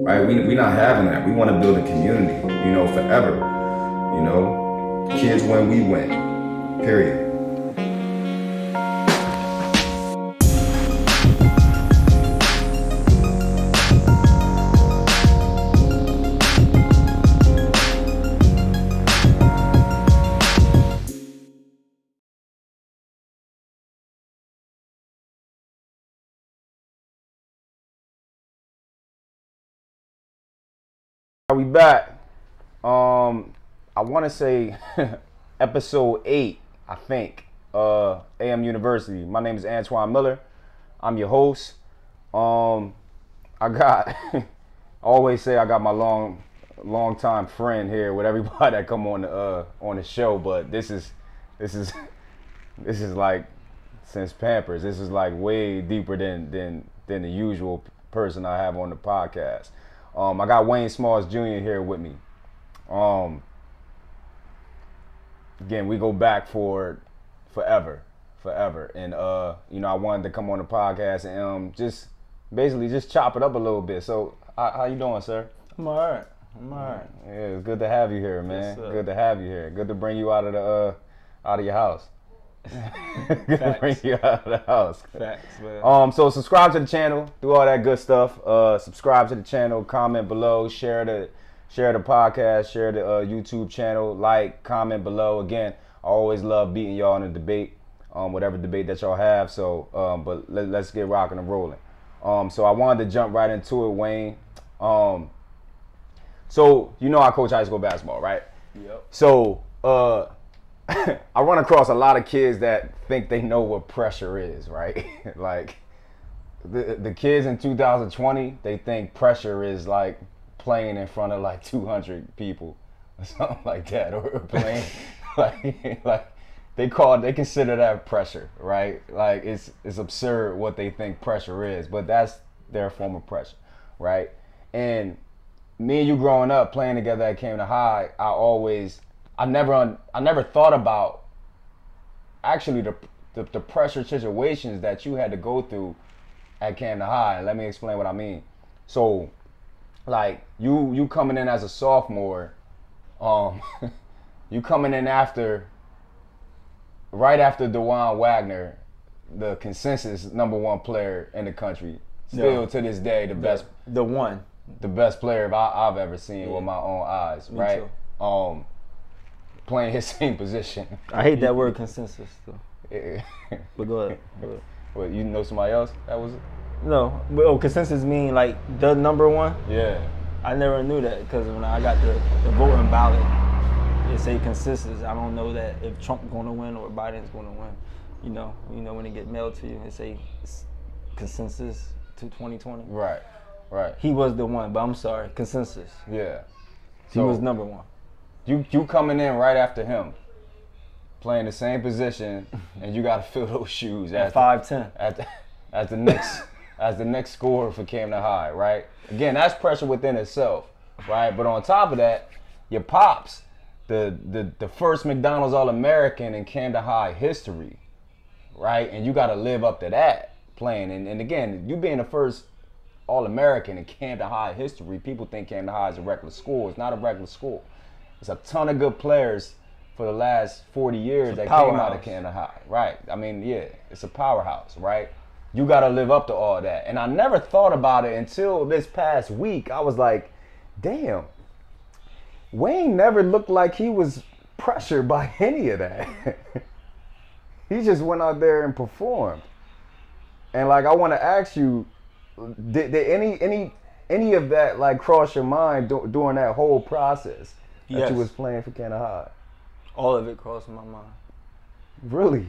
right? We not having that. We want to build a community, forever. Kids win, we win. Period. Are we back? I want to say episode 8, I think, AM University. My name is Antoine Miller. I'm your host. I always say I got my long time friend here with everybody that come on the show, but this is like since Pampers. This is like way deeper than the usual person I have on the podcast. I got Wayne Smalls Jr. here with me. Again, we go back for forever. And, I wanted to come on the podcast and just basically just chop it up a little bit. So, how you doing, sir? I'm all right. Yeah, it's good to have you here, man. Yes, good to have you here. Good to bring you out of your house. Good to bring you out of the house. Facts, man. So subscribe to the channel, do all that good stuff. Subscribe to the channel, comment below, share the podcast, share the YouTube channel, like, comment below. Again, I always love beating y'all in a debate, whatever debate that y'all have. So, but let's get rocking and rolling. So I wanted to jump right into it, Wayne. So I coach high school basketball, right? Yep. So, I run across a lot of kids that think they know what pressure is, right? Like the kids in 2020, they think pressure is like playing in front of like 200 people or something like that, or playing like they consider that pressure, right? Like it's absurd what they think pressure is, but that's their form of pressure, right? And me and you growing up playing together at Camden High, I never thought about actually the pressure situations that you had to go through at Camden High. Let me explain what I mean. So, like you coming in as a sophomore, you coming in right after Dajuan Wagner, the consensus #1 player in the country, still to this day the best player I've ever seen with my own eyes, Me right? too. Playing his same position. I hate that word consensus, though. Yeah. But go ahead. What, you know somebody else that was it? No, but consensus mean like the #1? Yeah. I never knew that because when I got the voting ballot, it say consensus. I don't know that if Trump's going to win or Biden's going to win. You know when it get mailed to you, it say consensus to 2020. Right. He was the one, but I'm sorry, consensus. Yeah. He was #1. You coming in right after him, playing the same position, and you got to fill those shoes At 5'10". as the next scorer for Camden High, right? Again, that's pressure within itself, right? But on top of that, your pops, the first McDonald's All-American in Camden High history, right? And you got to live up to that playing. And again, you being the first All-American in Camden High history, people think Camden High is a regular school. It's not a regular school. There's a ton of good players for the last 40 years that came out of Camden High, right? I mean, yeah, it's a powerhouse, right? You got to live up to all that. And I never thought about it until this past week. I was like, damn, Wayne never looked like he was pressured by any of that. He just went out there and performed. And like, I want to ask you, did any of that like cross your mind during that whole process? That you was playing for Camden High? All of it crossed my mind. Really?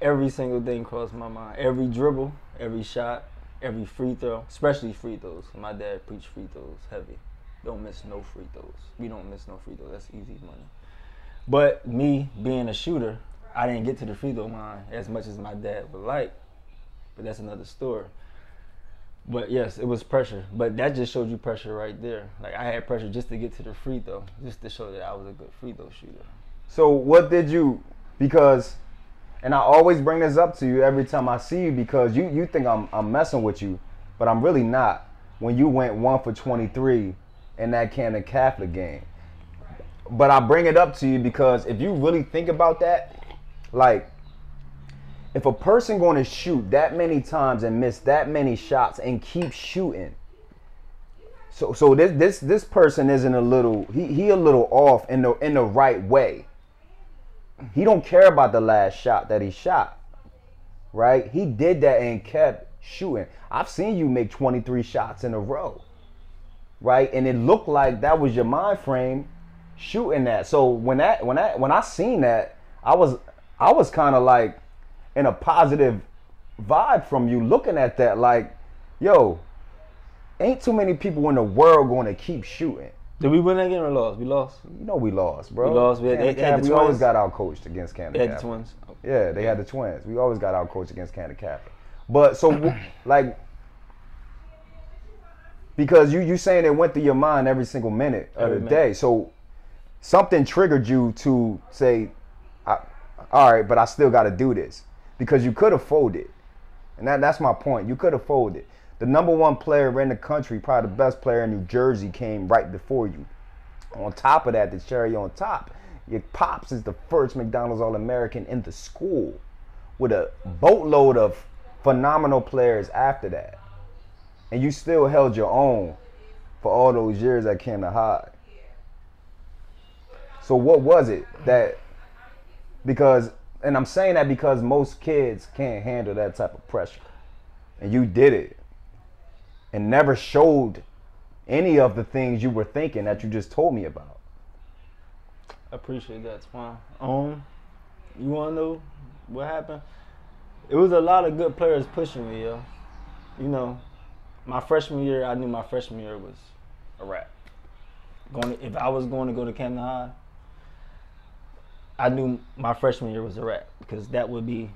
Every single thing crossed my mind. Every dribble, every shot, every free throw, especially free throws. My dad preached free throws heavy. Don't miss no free throws. We don't miss no free throws. That's easy money. But me being a shooter, I didn't get to the free throw line as much as my dad would like. But that's another story. But yes, it was pressure. But that just showed you pressure right there. Like I had pressure just to get to the free throw, just to show that I was a good free throw shooter. So what did you, because, and I always bring this up to you every time I see you because you think I'm messing with you, but I'm really not. when you went 1 for 23 in that Camden Catholic game. But I bring it up to you because if you really think about that, like, if a person going to shoot that many times and miss that many shots and keep shooting, so this person isn't a little, he a little off in the right way. He don't care about the last shot that he shot, right? He did that and kept shooting. I've seen you make 23 shots in a row, right? And it looked like that was your mind frame shooting that. So when I seen that, I was kind of like in a positive vibe from you looking at that, like, yo, ain't too many people in the world going to keep shooting. Did we win that game or lost? We lost. You know we lost, bro. We lost. They had the we always Twins. got out coached against Camden. They had the Catholic. Twins. Yeah, they had the Twins. We always got out coached against Camden Catholic. But so like, because you saying it went through your mind every single minute of the day. So something triggered you to say, all right, but I still got to do this, because you could have folded, and that's my point. You could have folded. The number one player in the country, probably the best player in New Jersey, came right before you. On top of that, the cherry on top, your pops is the first McDonald's All-American in the school, with a boatload of phenomenal players after that. And you still held your own for all those years at Camden High. So what was it that, because, and I'm saying that because most kids can't handle that type of pressure. And you did it. And never showed any of the things you were thinking that you just told me about. I appreciate that, Twan. You want to know what happened? It was a lot of good players pushing me, yo. You know, my freshman year, I knew my freshman year was a wrap. If I was going to go to Camden High, I knew my freshman year was a wrap, because that would be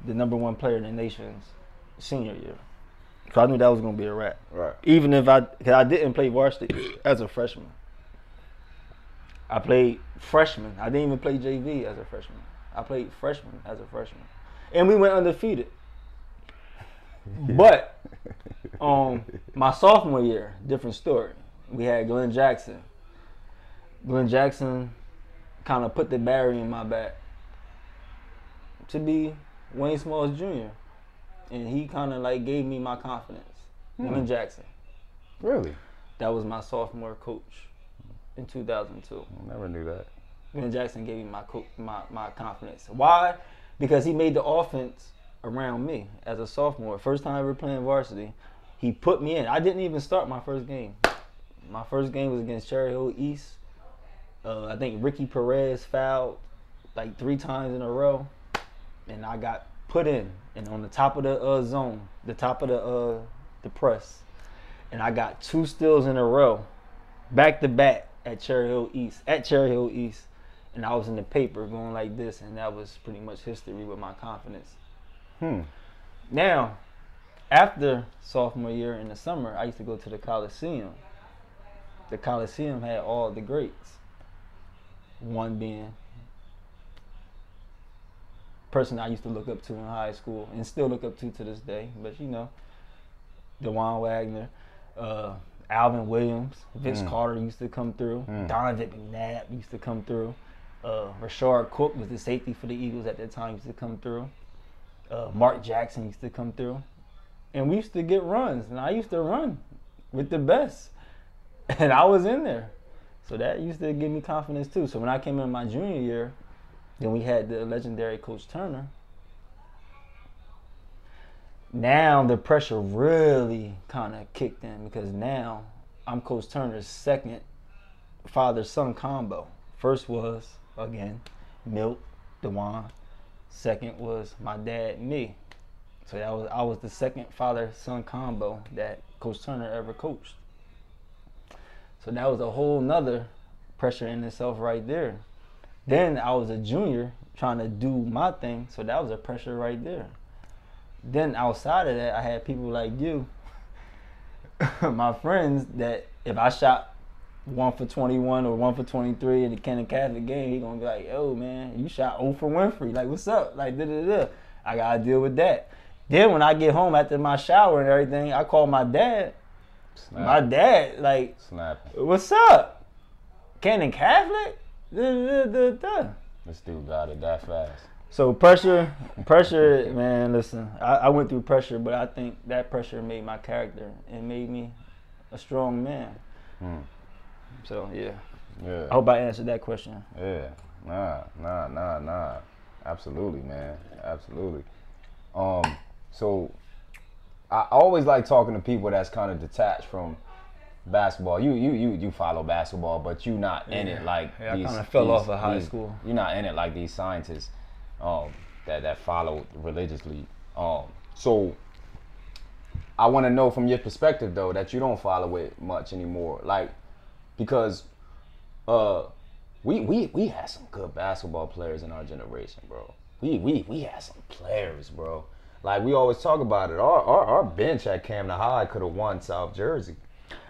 the number one player in the nation's senior year. So I knew that was going to be a wrap. Right. Even if because I didn't play varsity as a freshman. I played freshman. I didn't even play JV as a freshman. I played freshman as a freshman. And we went undefeated. But my sophomore year, different story. We had Glenn Jackson. Glenn Jackson kind of put the barrier in my back to be Wayne Smalls Jr. And he kind of like gave me my confidence. Glenn Jackson. Really? That was my sophomore coach in 2002. I never knew that. Glenn Jackson gave me my confidence. Why? Because he made the offense around me as a sophomore. First time ever playing varsity, he put me in. I didn't even start my first game. My first game was against Cherry Hill East. I think Ricky Perez fouled like 3 times in a row, and I got put in, and on the top of the zone, the top of the press, and I got 2 steals in a row, back to back at Cherry Hill East, and I was in the paper going like this, and that was pretty much history with my confidence. Now, after sophomore year in the summer, I used to go to the Coliseum. The Coliseum had all the greats. One being person I used to look up to in high school and still look up to this day, but you know, Dajuan Wagner, Alvin Williams, Vince Carter used to come through, Donovan McNabb used to come through, Rashard Cook was the safety for the Eagles at that time, used to come through, Mark Jackson used to come through, and we used to get runs, and I used to run with the best, and I was in there. So that used to give me confidence too. So when I came in my junior year, then we had the legendary Coach Turner. Now the pressure really kind of kicked in, because now I'm Coach Turner's second father-son combo. First was, again, Milt, Dajuan. Second was my dad, me. So I was the second father-son combo that Coach Turner ever coached. So that was a whole nother pressure in itself right there. Then I was a junior trying to do my thing, so that was a pressure right there. Then outside of that, I had people like you, my friends, that if I shot 1 for 21 or 1 for 23 in the Camden Catholic game, he gonna be like, yo man, you shot 0 for Winfrey. Like, what's up? Like, da-da-da. I gotta deal with that. Then when I get home after my shower and everything, I call my dad. My dad, like, snapping. what's up? Camden Catholic? This dude got it that fast. So pressure, man, listen, I went through pressure, but I think that pressure made my character and made me a strong man. So, yeah. I hope I answered that question. Yeah. Nah. Absolutely, man. Absolutely. So I always like talking to people that's kind of detached from basketball. You follow basketball, but you not in it like I kind of fell off of high school. You're not in it like these scientists that follow religiously. So I want to know from your perspective though that you don't follow it much anymore, like because we had some good basketball players in our generation, bro. We had some players, bro. Like we always talk about it. Our bench at Camden High could have won South Jersey.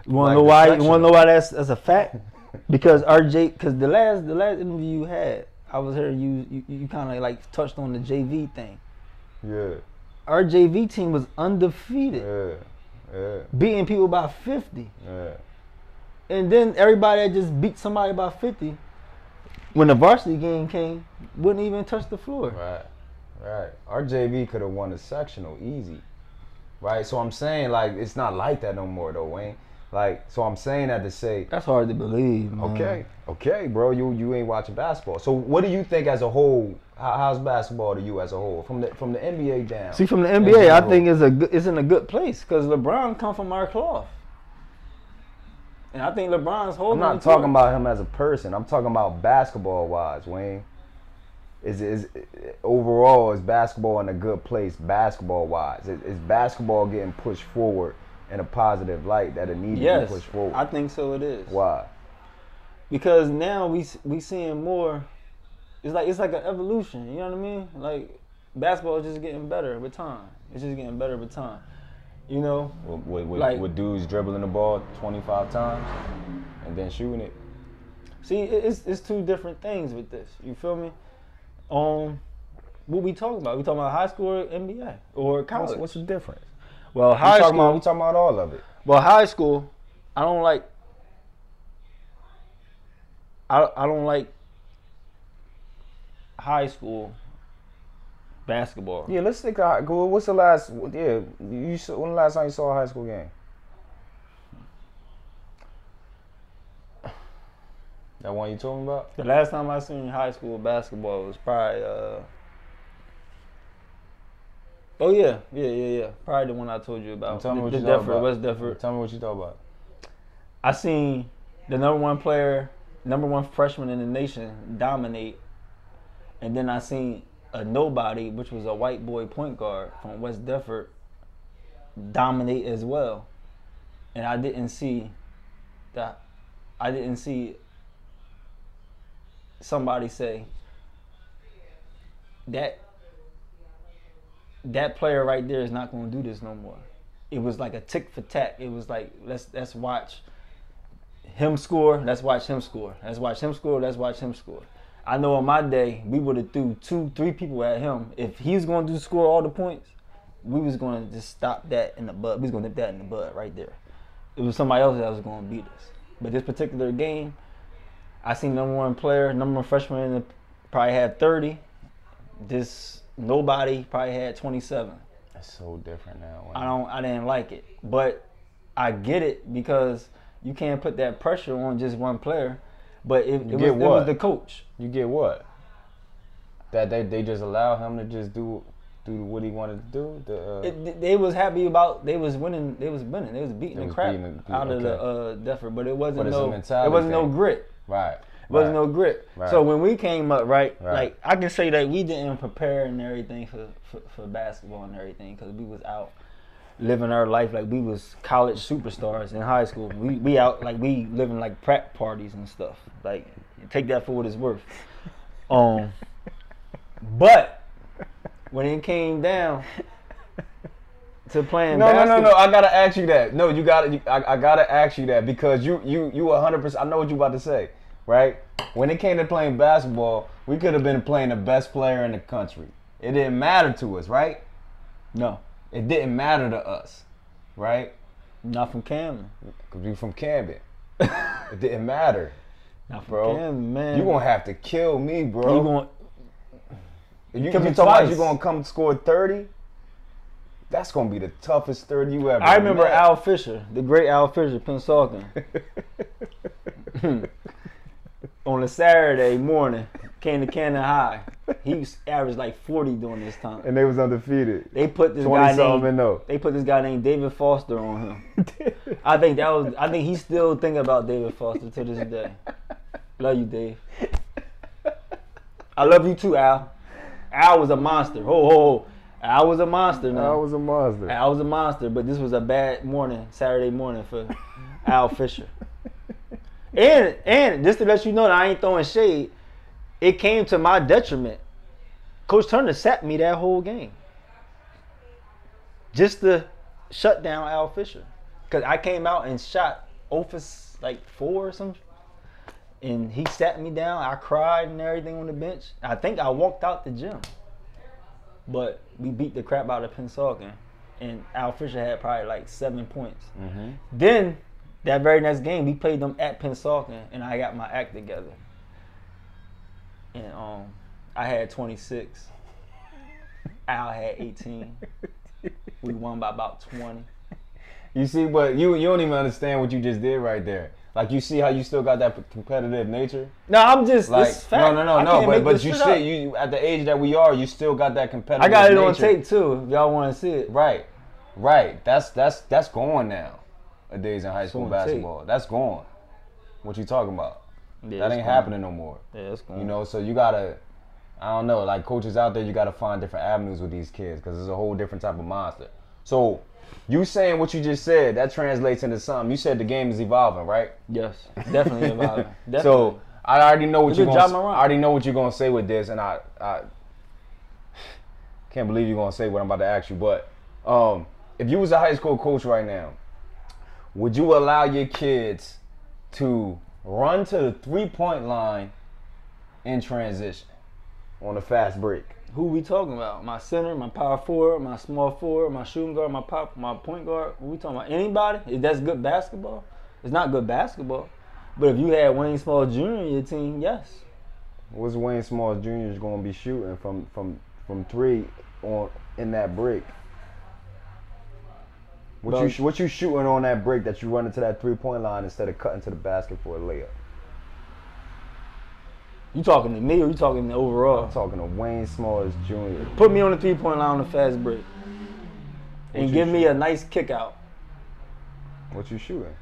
You wanna know why? You wanna know why that's a fact? Because the last interview you had, I was hearing you kind of like touched on the JV thing. Yeah. Our JV team was undefeated. Yeah. Beating people by 50. Yeah. And then everybody that just beat somebody by 50, when the varsity game came, wouldn't even touch the floor. Right. Our JV could have won a sectional easy. Right? So I'm saying like it's not like that no more though, Wayne. Like, so I'm saying that to say that's hard to believe, man. Okay, bro. You ain't watching basketball. So what do you think as a whole? How's basketball to you as a whole, from the NBA down? See, from the NBA, I think it's in a good place because LeBron come from our cloth, and I think LeBron's holding. I'm not talking about him as a person. I'm talking about basketball wise, Wayne. Is overall is basketball in a good place basketball wise? Is basketball getting pushed forward in a positive light that it needs to be pushed forward? I think so. It is. Why? Because now we seeing more. It's like an evolution. You know what I mean? Like basketball is just getting better with time. It's just getting better with time. You know? With dudes dribbling the ball 25 times and then shooting it. See, it's two different things with this. You feel me? What we talking about? We talking about high school or NBA or college? What's the difference? Well, high school. We talking about all of it. Well, high school, I don't like. I don't like high school basketball. Yeah, let's think of high school. What's the last? Yeah, when the last time you saw a high school game? That one you talking about? The last time I seen high school basketball was probably. Oh yeah. Probably the one I told you about. Tell me what you thought about. West Deptford. Tell me what you thought about. I seen the number one freshman in the nation dominate, and then I seen a nobody, which was a white boy point guard from West Deptford, dominate as well, and I didn't see somebody say that player right there is not going to do this no more. It was like a tick for tack. It was like let's watch him score. Let's watch him score. Let's watch him score. Let's watch him score. I know in my day we would have threw 2-3 people at him. If he's going to score all the points, we was going to just stop that in the bud. We was going to nip that in the bud right there. It was somebody else that was going to beat us. But this particular game, I seen number one freshman probably had 30. This nobody probably had 27. That's so different now. I didn't like it, but I get it because you can't put that pressure on just one player. But it was the coach. You get what? That they just allow him to just do what he wanted to do. They was happy about they was winning. They was beating the crap out of the Deptford, but it wasn't no grit. Right. It wasn't no grit. Right. So when we came up, like I can say that we didn't prepare and everything for basketball and everything because we was out living our life like we was college superstars in high school. We out like we living like prep parties and stuff. Like take that for what it's worth. But when it came down to playing basketball, no, I gotta ask you that. No, I gotta ask you that because you 100%. I know what you about to say. Right? When it came to playing basketball, we could have been playing the best player in the country. It didn't matter to us, right? No. It didn't matter to us, right? Not from Camden. Cause you from Camden. It didn't matter, Not from bro. Camden, man. You gonna have to kill me, bro. You going If you kill me talking about twice. you gonna come score 30, that's gonna be the toughest 30 you ever. I remember met. Al Fisher, the great Al Fisher, Pennsauken. On a Saturday morning, came to Camden High. He averaged like 40 during this time. And they was undefeated. They put this 20 guy something named though. They put this guy named David Foster on him. I think he's still thinking about David Foster to this day. Love you, Dave. I love you too, Al. Al was a monster. Ho. Al was a monster, man. I was a monster. Al was a monster, but this was a bad morning, Saturday morning for Al Fisher. And just to let you know that I ain't throwing shade, it came to my detriment. Coach Turner sat me that whole game. Just to shut down Al Fisher. Because I came out and shot 0 for like 4 or something. And he sat me down. I cried and everything on the bench. I think I walked out the gym. But we beat the crap out of Pennsauken. And Al Fisher had probably like 7 points. Mm-hmm. Then, that very next game, we played them at Pennsauken. And I got my act together. And I had 26. Al had 18. We won by about 20. You see, but you don't even understand what you just did right there. Like, you see how you still got that competitive nature? No, I'm just Like, it's fact. no. But you still, you at the age that we are, you still got that competitive. I got it nature. on tape too. If y'all want to see it. Right. That's gone now. A days in high school on tape. basketball. That's gone. What you talking about? Yeah, That it's ain't gone. happening no more. Yeah, it's gone. You know, so you gotta, I don't know, like coaches out there, you gotta find different avenues with these kids because it's a whole different type of monster. So, you saying what you just said, that translates into something. You said the game is evolving, right? Yes, definitely evolving. Definitely. So, I already know what Good you're job, gonna. Moran. I already know what you're gonna say with this, and I can't believe you're gonna say what I'm about to ask you. But if you was a high school coach right now, would you allow your kids to run to the 3-point line in transition on a fast break? Who we talking about? My center, my power forward, my small forward, my shooting guard, my point guard. What we talking about? Anybody? Is that good basketball? It's not good basketball. But if you had Wayne Small Jr. in your team, yes. What's Wayne Smalls Jr. going to be shooting from 3 in that break? What you shooting on that break that you run into that 3-point line instead of cutting to the basket for a layup? You talking to me or you talking to overall? I'm talking to Wayne Smalls Jr. Put me on the 3-point line on the fast break. And you give me shoot? a nice kick out. What you shooting?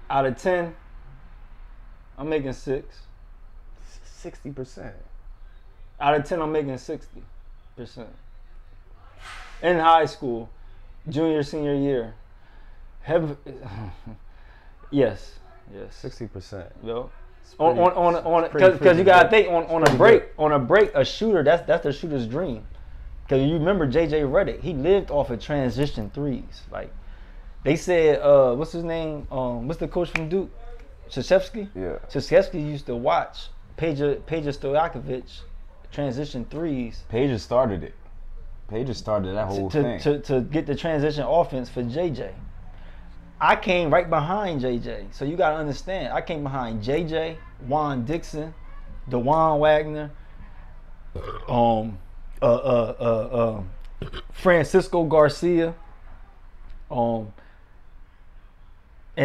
Out of 10, I'm making 6. 60%. Out of 10, I'm making 60%. In high school, junior, senior year. Yes. 60%. Yo. pretty Because you gotta good. think on a break, a shooter, that's the shooter's dream. Because you remember JJ Redick, he lived off of transition threes. Like they said, what's his name? What's the coach from Duke? Krzyzewski? Yeah. Krzyzewski used to watch Peja Stojakovic transition threes Paige started it. Paige started that whole thing. to get the transition offense for JJ. I came right behind JJ. So you gotta understand, I came behind JJ, Juan Dixon, Dajuan Wagner, Francisco Garcia, and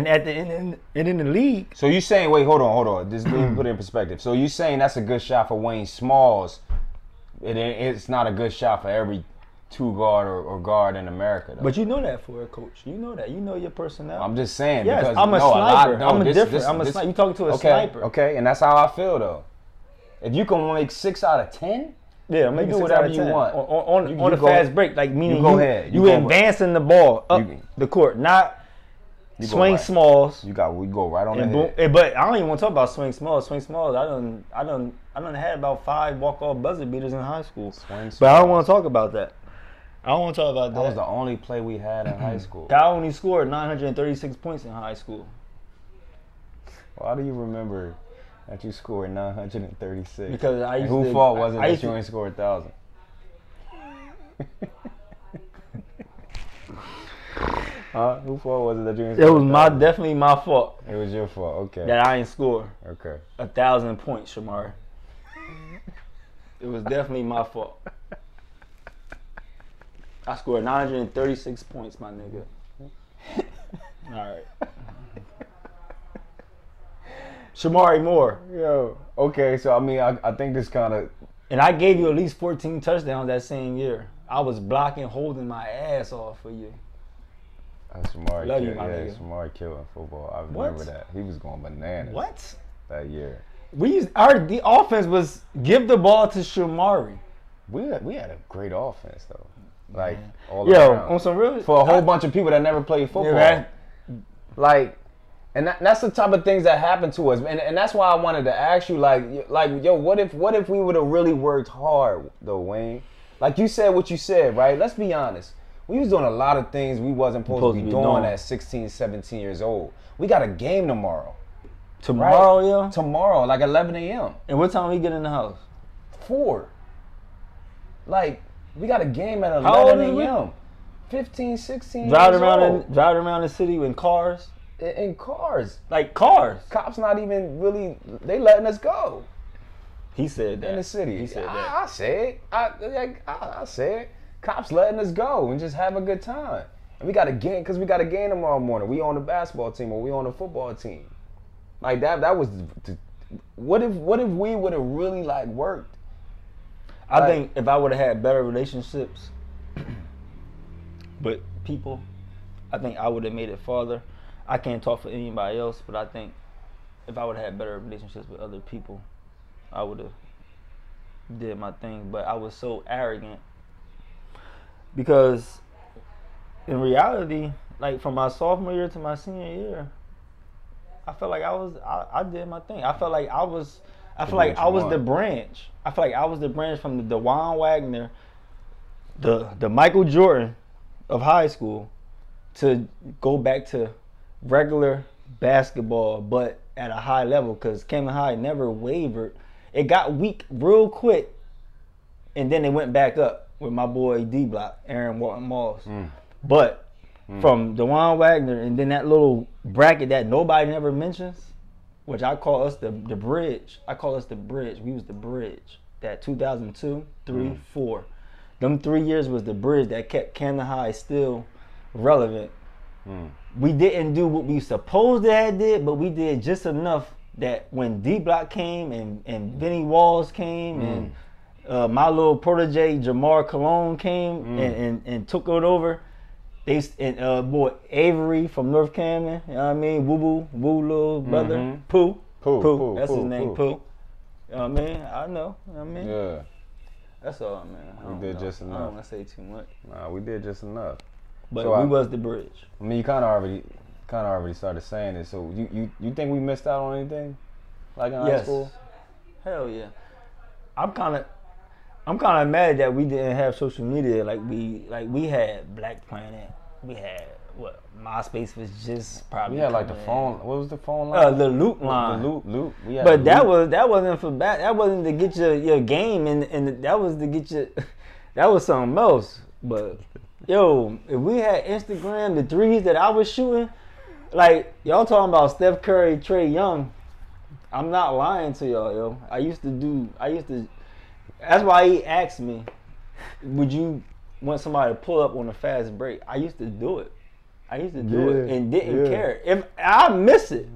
at the end, and in the league. So you saying, wait, hold on. Just let me put it in perspective. So you saying that's a good shot for Wayne Smalls. It's not a good shot for every 2-guard or guard in America, though. But you know that for a coach. You know that. You know your personnel. I'm just saying. Yes, because I'm a sniper. I'm a this- sniper. You talking to a okay, sniper. Okay, and that's how I feel, though. If you can make 6 out of 10, Yeah, I'm making do 6 whatever out of you 10. want. On You the go- fast break, like meaning you go ahead. You You go- advancing the ball up You- the court, not you go swing right. smalls. we go right on And the boom, head. but I don't even want to talk about swing smalls. Swing smalls, I done had about 5 walk-off buzzer beaters in high school. Swing But I don't smalls. want to talk about that. I don't want to talk about That was that. the only play we had in high school. I only scored 936 points in high school. Why do you remember that you scored 936? Because I And used whose to. fault was it I that used you to- ain't scored 1,000? Whose fault was it that you didn't It score was 1,000? definitely my fault It was your fault. Okay. that I ain't score Okay. 1,000 points, Shamari. It was definitely my fault. I scored 936 points, my nigga. All right. Shamari Moore. Yo. Okay. So I mean, I think this kind of. And I gave you at least 14 touchdowns that same year. I was blocking, holding my ass off for you. Shamari Love you, killed. my Yeah, nigga. Shamari killing football. I What? remember that. He was going bananas. What? That year. The offense was give the ball to Shamari. We had a great offense though. Like all Yo, around. on some real For a whole bunch of people that never played football. right? Like, and that's the type of things that happen to us, and that's why I wanted to ask you, like, yo, what if we would have really worked hard though, Wayne? Like you said what you said, right? Let's be honest. We was doing a lot of things we wasn't supposed to be doing at 16, 17 years old. We got a game tomorrow. Tomorrow, right? yo. Tomorrow, like 11 a.m. And what time we get in the house? 4. Like, we got a game at How old 11 is we? a.m. 15, 16 Driving years old. driving around the city in cars, In cars. like cars. Cops not even really, they letting us go He said that in the city. He said that. I say it. I say it. Cops letting us go and just have a good time. And we got a game, because we got a game tomorrow morning. We on the basketball team or we on the football team. Like that was, what if we would have really like worked? I think if I would have had better relationships with people, I think I would have made it farther. I can't talk for anybody else, but I think if I would have had better relationships with other people, I would have did my thing. But I was so arrogant because in reality, like from my sophomore year to my senior year, I felt like I did my thing. I felt like I was the branch. I feel like I was the branch from the Dajuan Wagner, the Michael Jordan of high school, to go back to regular basketball, but at a high level, because Camden High never wavered. It got weak real quick, and then it went back up with my boy D Block, Aaron Moss. But from Dajuan Wagner, and then that little bracket that nobody never mentions, which I call us the bridge. I call us the bridge. We was the bridge. That 2002, 3, 4. Them 3 years was the bridge that kept Camden High still relevant. We didn't do what we supposed to have did, but we did just enough that when D Block came and Vinny Walls came and my little protege Jamar Cologne came and took it over. Boy Avery from North Camden, you know what I mean? Woo little brother, Pooh. That's his name, Pooh. You know what I mean? I know, you know what I mean? Yeah. That's all, man. We did just I enough. don't want to say too much. Nah, we did just enough. But So we was the bridge. I mean, you kind of already started saying it. So you think we missed out on anything, like in high school? Hell yeah. I'm kind of mad that we didn't have social media like we had Black Planet. We had MySpace was just probably. We had like the phone. What was the phone line? The loop line. The loop. We had But the loop. that wasn't for back. That wasn't to get your game, and that was to get your. That was something else. But yo, if we had Instagram, the threes that I was shooting, like y'all talking about Steph Curry, Trae Young, I'm not lying to y'all, yo. I used to. That's why he asked me, would you want somebody to pull up on a fast break? I used to do it. I used to do it and didn't care. If I miss it,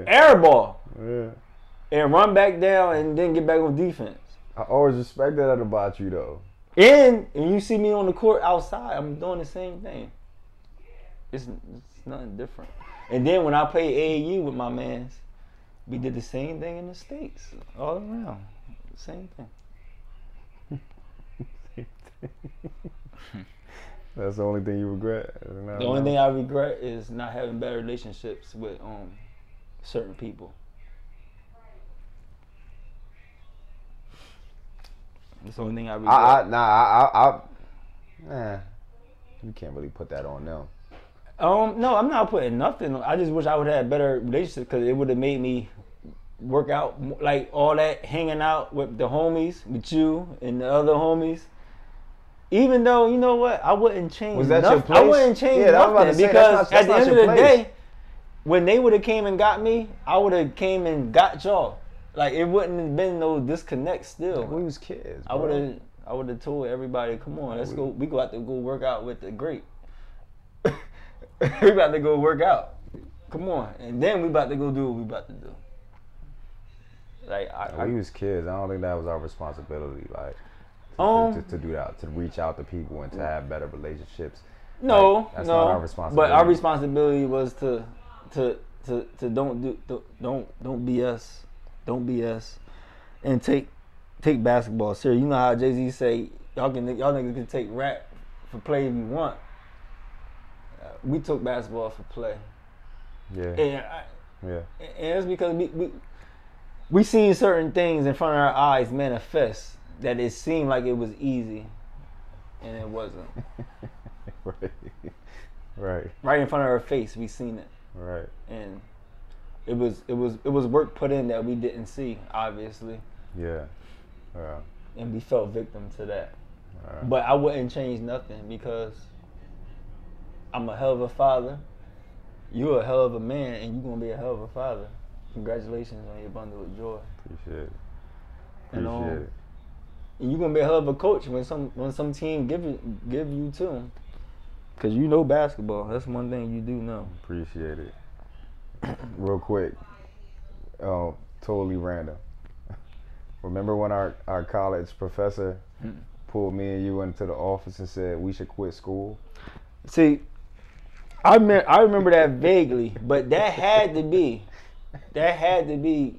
air ball, and run back down and then get back on defense. I always respected that about you, though. And you see me on the court outside, I'm doing the same thing. It's nothing different. And then when I played AAU with my mans, we did the same thing in the States, all around. Same thing. That's the only thing you regret? The only thing I regret is not having better relationships with certain people. That's the only thing I regret. You can't really put that on them. No, I'm not putting nothing. I just wish I would have had better relationships because it would have made me work out, like all that hanging out with the homies, with you and the other homies. Even though, you know what, I wouldn't change Was that nothing. your place? I wouldn't change Yeah, I was about to nothing say, because that's at the not end of your the place. day, when they would have came and got me, I would have came and got y'all. Like, it wouldn't have been no disconnect still. We was kids, I bro. would have told everybody, come on, let's go. We got to go work out with the great. We about to go work out. Come on, and then we about to go do what we about to do. Like We was kids. I don't think that was our responsibility. Like to do that, to reach out to people and to have better relationships. No, Like, that's no. not our responsibility. But our responsibility was to don't BS, don't BS, and take basketball serious. You know how Jay-Z say y'all niggas can take rap for play if you want. We took basketball for play. Yeah. And it's because we seen certain things in front of our eyes manifest that it seemed like it was easy, and it wasn't. Right. Right in front of our face, we seen it. Right. And it was work put in that we didn't see, obviously. Yeah. And we fell victim to that. Right. But I wouldn't change nothing because I'm a hell of a father. You're a hell of a man, and you're gonna be a hell of a father. Congratulations on your bundle of joy. Appreciate it. And, Appreciate it. And you're gonna be a hell of a coach when some team give you to them. Cause you know basketball. That's one thing you do know. Appreciate it. Real quick, totally random. Remember when our college professor pulled me and you into the office and said we should quit school? See, I remember that vaguely, but that had to be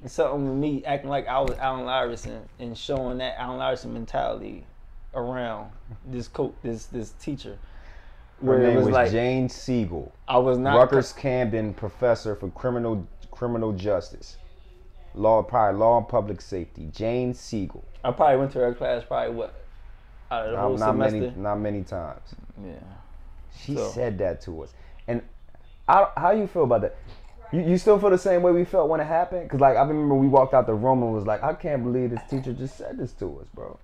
something with me acting like I was Allen Iverson and showing that Allen Iverson mentality around this coach, this teacher. Her name was like Jane Siegel. I was not Rutgers Camden professor for criminal justice, law and public safety. Jane Siegel. I probably went to her class out of the whole semester. Not many times. Yeah. She said that to us. And how you feel about that? You still feel the same way we felt when it happened? Because, like, I remember we walked out the room and was like, I can't believe this teacher just said this to us, bro.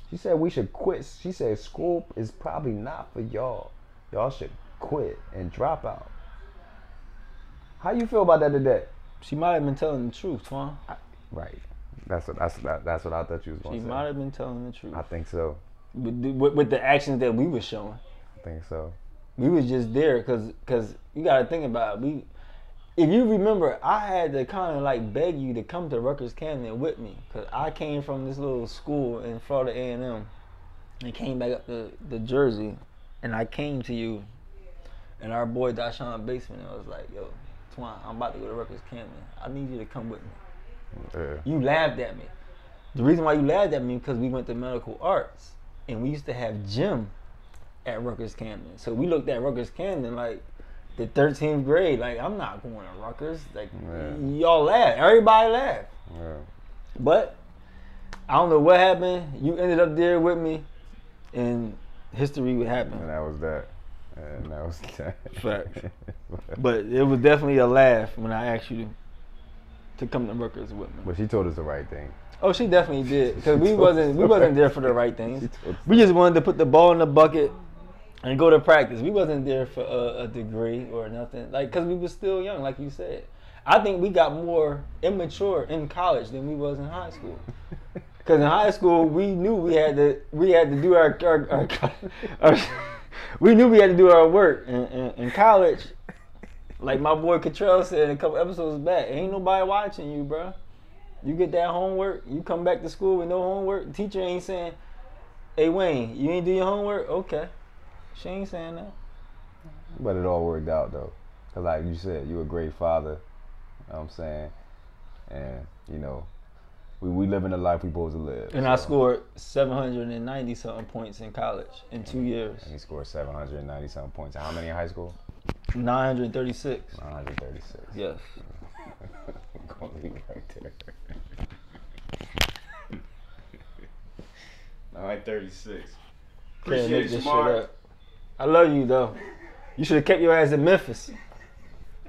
She said we should quit. She said school is probably not for y'all. Y'all should quit and drop out. How you feel about that today? She might have been telling the truth, Twan. Right. That's what I thought you was going to say. She might have been telling the truth. I think so. With the actions that we were showing. I think so. We was just there because you got to think about it. If you remember, I had to kind of like beg you to come to Rutgers Camden with me because I came from this little school in Florida A&M and came back up to Jersey, and I came to you and our boy Dajuan basement and I was like, yo, Twan, I'm about to go to Rutgers Camden. I need you to come with me. Yeah. You laughed at me. The reason why you laughed at me because we went to medical arts and we used to have gym at Rutgers Camden. So we looked at Rutgers Camden like the 13th grade. Like, I'm not going to Rutgers. Like, y'all laughed. Everybody laughed. Yeah. But I don't know what happened. You ended up there with me, and history would happen. And that was that. And that was that. Facts. But it was definitely a laugh when I asked you to come to Rutgers with me. But she told us the right thing. Oh, she definitely did. Because we wasn't there for the right things. We just wanted to put the ball in the bucket and go to practice. We wasn't there for a degree or nothing. Like, because we was still young, like you said. I think we got more immature in college than we was in high school. Because in high school, we knew we had to do our we knew we had to do our work. In college, like my boy Cottrell said a couple episodes back, ain't nobody watching you, bro. You get that homework, you come back to school with no homework. The teacher ain't saying, hey, Wayne, you ain't do your homework? Okay. She ain't saying that. But it all worked out, though. Because like you said, you a great father. You know what I'm saying? And, you know, we live in the life we supposed to live. And so. I scored 790-something points in college in 2 years. And he scored 790-something points. How many in high school? 936. 936. Yes. I'm going to leave it right there. 936. Appreciate this shit up. I love you, though. You should have kept your ass in Memphis.